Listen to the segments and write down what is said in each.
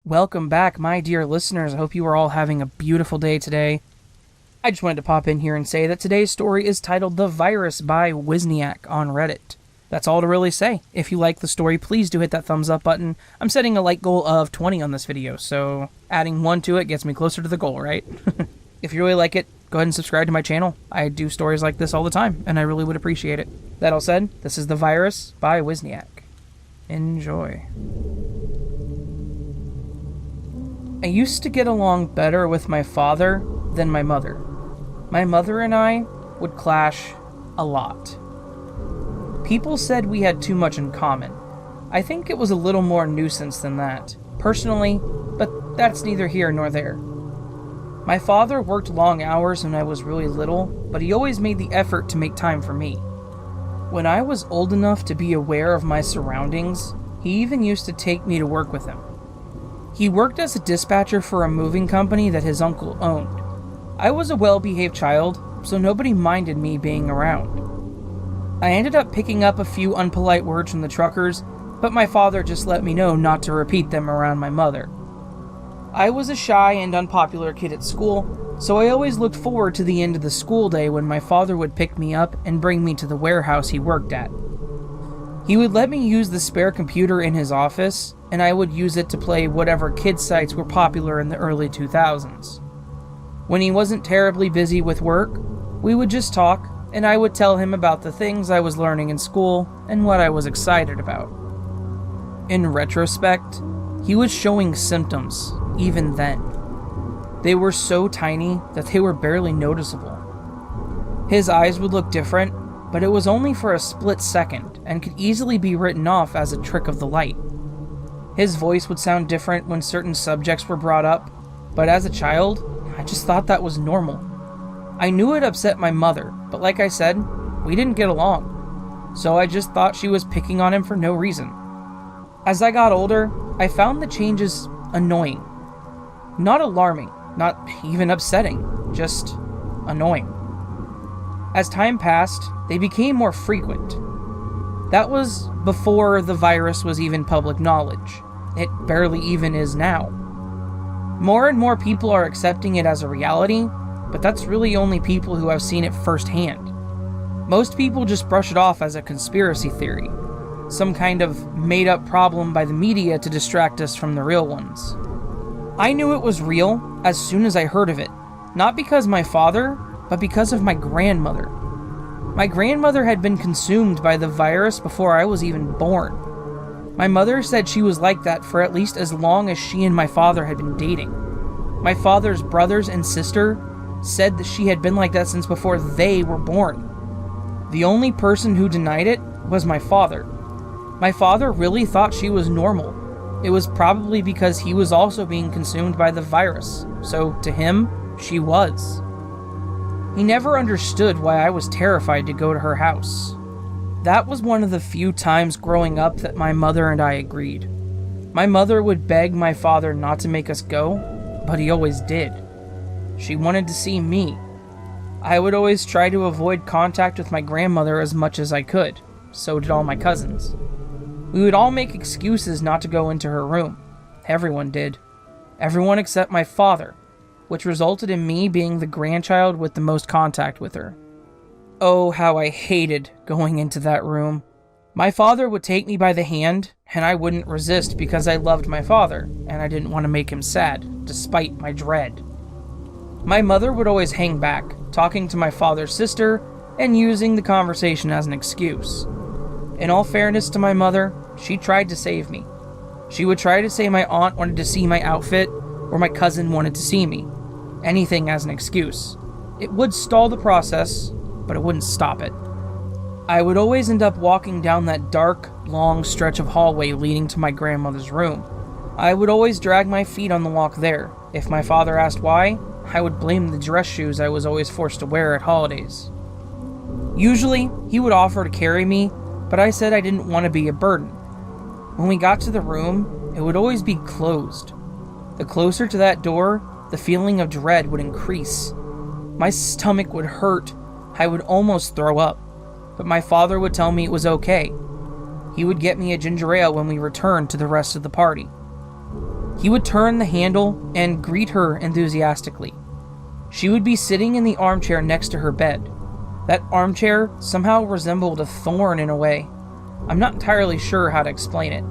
Welcome back, my dear listeners. I hope you are all having a beautiful day today. I just wanted to pop in here and say that today's story is titled The Virus by Whisniak on Reddit. That's all to really say. If you like the story, please do hit that thumbs up button. I'm setting a like goal of 20 on this video, so adding 1 to it gets me closer to the goal, right? If you really like it, go ahead and subscribe to my channel. I do stories like this all the time, and I really would appreciate it. That all said, this is The Virus by Whisniak. Enjoy. I used to get along better with my father than my mother. My mother and I would clash a lot. People said we had too much in common. I think it was a little more nuisance than that, personally, but that's neither here nor there. My father worked long hours when I was really little, but he always made the effort to make time for me. When I was old enough to be aware of my surroundings, he even used to take me to work with him. He worked as a dispatcher for a moving company that his uncle owned. I was a well-behaved child, so nobody minded me being around. I ended up picking up a few unpolite words from the truckers, but my father just let me know not to repeat them around my mother. I was a shy and unpopular kid at school, so I always looked forward to the end of the school day when my father would pick me up and bring me to the warehouse he worked at. He would let me use the spare computer in his office, and I would use it to play whatever kids sites were popular in the early 2000s. When he wasn't terribly busy with work, we would just talk, and I would tell him about the things I was learning in school and what I was excited about. In retrospect, he was showing symptoms, even then. They were so tiny that they were barely noticeable. His eyes would look different, but it was only for a split second and could easily be written off as a trick of the light. His voice would sound different when certain subjects were brought up, but as a child, I just thought that was normal. I knew it upset my mother, but like I said, we didn't get along, so I just thought she was picking on him for no reason. As I got older, I found the changes annoying. Not alarming, not even upsetting, just annoying. As time passed, they became more frequent. That was before the virus was even public knowledge. It barely even is now. More and more people are accepting it as a reality, but that's really only people who have seen it firsthand. Most people just brush it off as a conspiracy theory, some kind of made-up problem by the media to distract us from the real ones. I knew it was real as soon as I heard of it, not because my father, but because of my grandmother. My grandmother had been consumed by the virus before I was even born. My mother said she was like that for at least as long as she and my father had been dating. My father's brothers and sister said that she had been like that since before they were born. The only person who denied it was my father. My father really thought she was normal. It was probably because he was also being consumed by the virus, so to him, she was. He never understood why I was terrified to go to her house. That was one of the few times growing up that my mother and I agreed. My mother would beg my father not to make us go, but he always did. She wanted to see me. I would always try to avoid contact with my grandmother as much as I could. So did all my cousins. We would all make excuses not to go into her room. Everyone did. Everyone except my father, which resulted in me being the grandchild with the most contact with her. Oh, how I hated going into that room. My father would take me by the hand, and I wouldn't resist because I loved my father, and I didn't want to make him sad, despite my dread. My mother would always hang back, talking to my father's sister, and using the conversation as an excuse. In all fairness to my mother, she tried to save me. She would try to say my aunt wanted to see my outfit, or my cousin wanted to see me. Anything as an excuse. It would stall the process, but it wouldn't stop it. I would always end up walking down that dark, long stretch of hallway leading to my grandmother's room. I would always drag my feet on the walk there. If my father asked why, I would blame the dress shoes I was always forced to wear at holidays. Usually, he would offer to carry me, but I said I didn't want to be a burden. When we got to the room, it would always be closed. The closer to that door, the feeling of dread would increase. My stomach would hurt. I would almost throw up. But my father would tell me it was okay. He would get me a ginger ale when we returned to the rest of the party. He would turn the handle and greet her enthusiastically. She would be sitting in the armchair next to her bed. That armchair somehow resembled a thorn in a way. I'm not entirely sure how to explain it.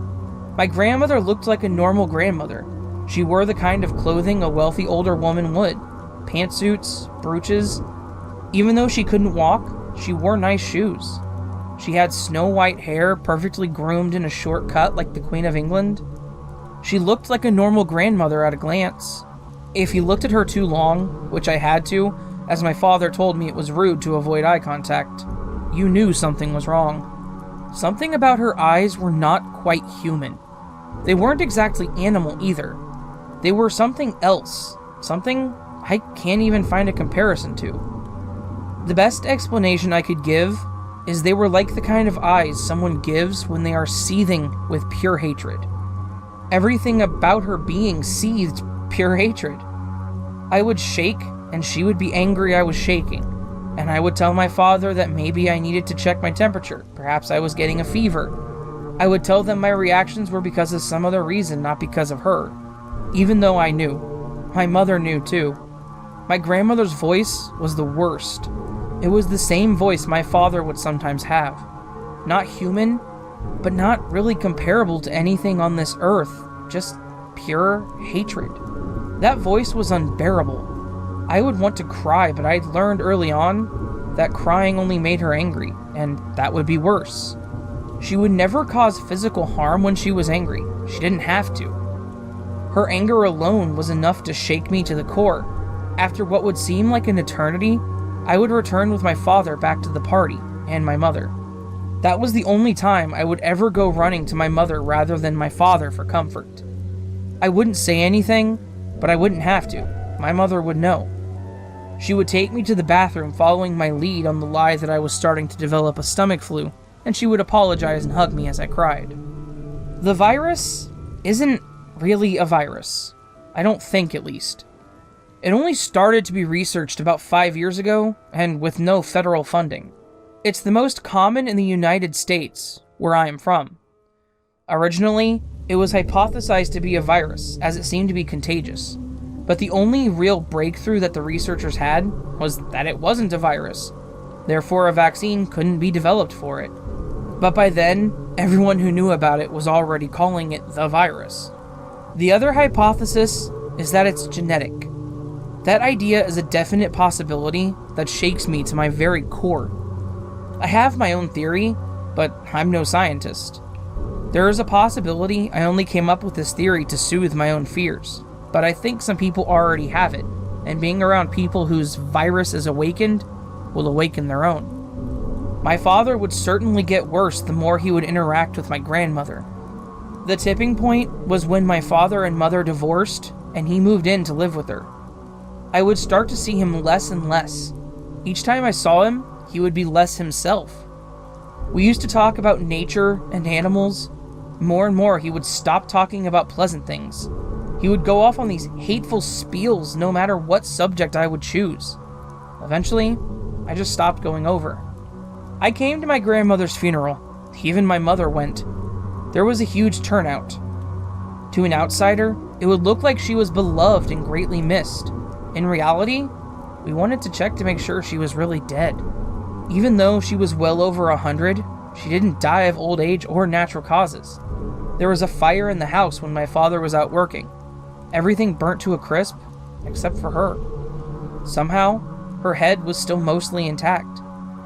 My grandmother looked like a normal grandmother. She wore the kind of clothing a wealthy older woman would. Pantsuits, brooches. Even though she couldn't walk, she wore nice shoes. She had snow-white hair, perfectly groomed in a short cut like the Queen of England. She looked like a normal grandmother at a glance. If you looked at her too long, which I had to, as my father told me it was rude to avoid eye contact, you knew something was wrong. Something about her eyes were not quite human. They weren't exactly animal either. They were something else. Something I can't even find a comparison to. The best explanation I could give is they were like the kind of eyes someone gives when they are seething with pure hatred. Everything about her being seethed pure hatred. I would shake, and she would be angry I was shaking, and I would tell my father that maybe I needed to check my temperature, perhaps I was getting a fever. I would tell them my reactions were because of some other reason, not because of her. Even though I knew. My mother knew too. My grandmother's voice was the worst. It was the same voice my father would sometimes have. Not human, but not really comparable to anything on this earth, just pure hatred. That voice was unbearable. I would want to cry, but I'd learned early on that crying only made her angry, and that would be worse. She would never cause physical harm when she was angry. She didn't have to. Her anger alone was enough to shake me to the core. After what would seem like an eternity, I would return with my father back to the party, and my mother. That was the only time I would ever go running to my mother rather than my father for comfort. I wouldn't say anything, but I wouldn't have to. My mother would know. She would take me to the bathroom following my lead on the lie that I was starting to develop a stomach flu, and she would apologize and hug me as I cried. The virus isn't really a virus. I don't think, at least. It only started to be researched about 5 years ago, and with no federal funding. It's the most common in the United States, where I am from. Originally, it was hypothesized to be a virus, as it seemed to be contagious. But the only real breakthrough that the researchers had was that it wasn't a virus. Therefore, a vaccine couldn't be developed for it. But by then, everyone who knew about it was already calling it the virus. The other hypothesis is that it's genetic. That idea is a definite possibility that shakes me to my very core. I have my own theory, but I'm no scientist. There is a possibility I only came up with this theory to soothe my own fears, but I think some people already have it, and being around people whose virus is awakened will awaken their own. My father would certainly get worse the more he would interact with my grandmother. The tipping point was when my father and mother divorced, and he moved in to live with her. I would start to see him less and less. Each time I saw him, he would be less himself. We used to talk about nature and animals. More and more, he would stop talking about pleasant things. He would go off on these hateful spiels no matter what subject I would choose. Eventually, I just stopped going over. I came to my grandmother's funeral. Even my mother went. There was a huge turnout. To an outsider, it would look like she was beloved and greatly missed. In reality, we wanted to check to make sure she was really dead. Even though she was well over 100, she didn't die of old age or natural causes. There was a fire in the house when my father was out working. Everything burnt to a crisp, except for her. Somehow, her head was still mostly intact,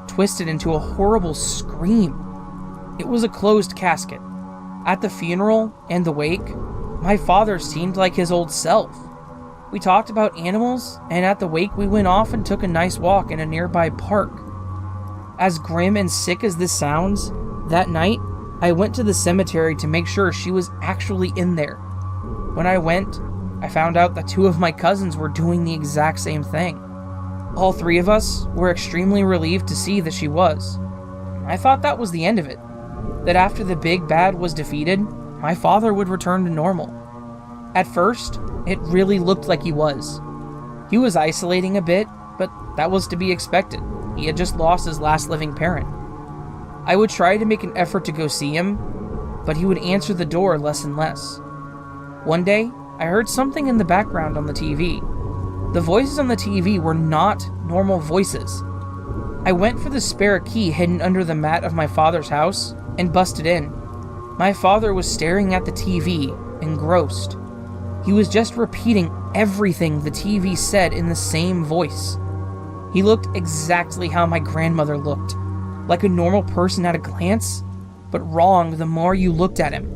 twisted into a horrible scream. It was a closed casket. At the funeral and the wake, my father seemed like his old self. We talked about animals, and at the wake we went off and took a nice walk in a nearby park. As grim and sick as this sounds, that night, I went to the cemetery to make sure she was actually in there. When I went, I found out that 2 of my cousins were doing the exact same thing. All 3 of us were extremely relieved to see that she was. I thought that was the end of it. That after the big bad was defeated, my father would return to normal. At first, it really looked like he was. He was isolating a bit, but that was to be expected. He had just lost his last living parent. I would try to make an effort to go see him, but he would answer the door less and less. One day, I heard something in the background on the TV. The voices on the TV were not normal voices. I went for the spare key hidden under the mat of my father's house and busted in. My father was staring at the TV, engrossed. He was just repeating everything the TV said in the same voice. He looked exactly how my grandmother looked, like a normal person at a glance, but wrong the more you looked at him.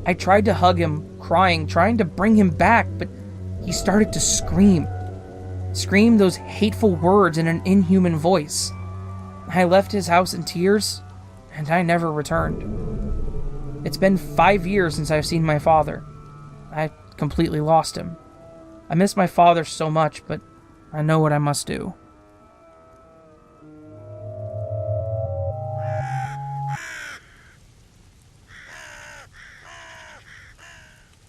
I tried to hug him, crying, trying to bring him back, but he started to scream. Scream those hateful words in an inhuman voice. I left his house in tears, and I never returned. It's been 5 years since I've seen my father. I completely lost him. I miss my father so much, but I know what I must do.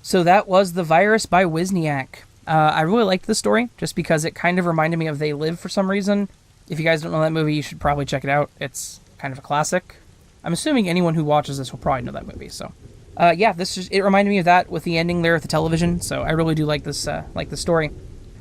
So that was The Virus by Whisniak. I really liked the story, just because it kind of reminded me of They Live for some reason. If you guys don't know that movie, you should probably check it out. It's kind of a classic. I'm assuming anyone who watches this will probably know that movie, so... it reminded me of that with the ending there at the television, so I really do like this story.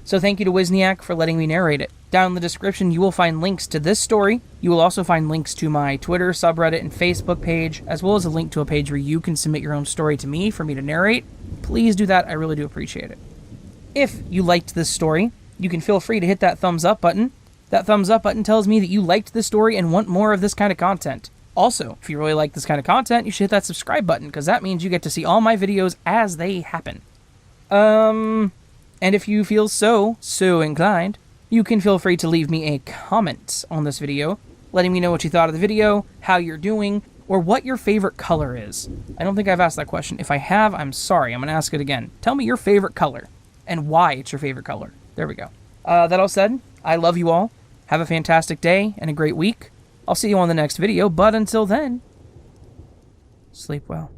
So thank you to Whisniak for letting me narrate it. Down in the description, you will find links to this story. You will also find links to my Twitter, subreddit, and Facebook page, as well as a link to a page where you can submit your own story to me for me to narrate. Please do that, I really do appreciate it. If you liked this story, you can feel free to hit that thumbs up button. That thumbs up button tells me that you liked this story and want more of this kind of content. Also, if you really like this kind of content, you should hit that subscribe button, because that means you get to see all my videos as they happen. And if you feel so inclined, you can feel free to leave me a comment on this video, letting me know what you thought of the video, how you're doing, or what your favorite color is. I don't think I've asked that question. If I have, I'm sorry. I'm going to ask it again. Tell me your favorite color, and why it's your favorite color. There we go. That all said, I love you all. Have a fantastic day and a great week. I'll see you on the next video, but until then, sleep well.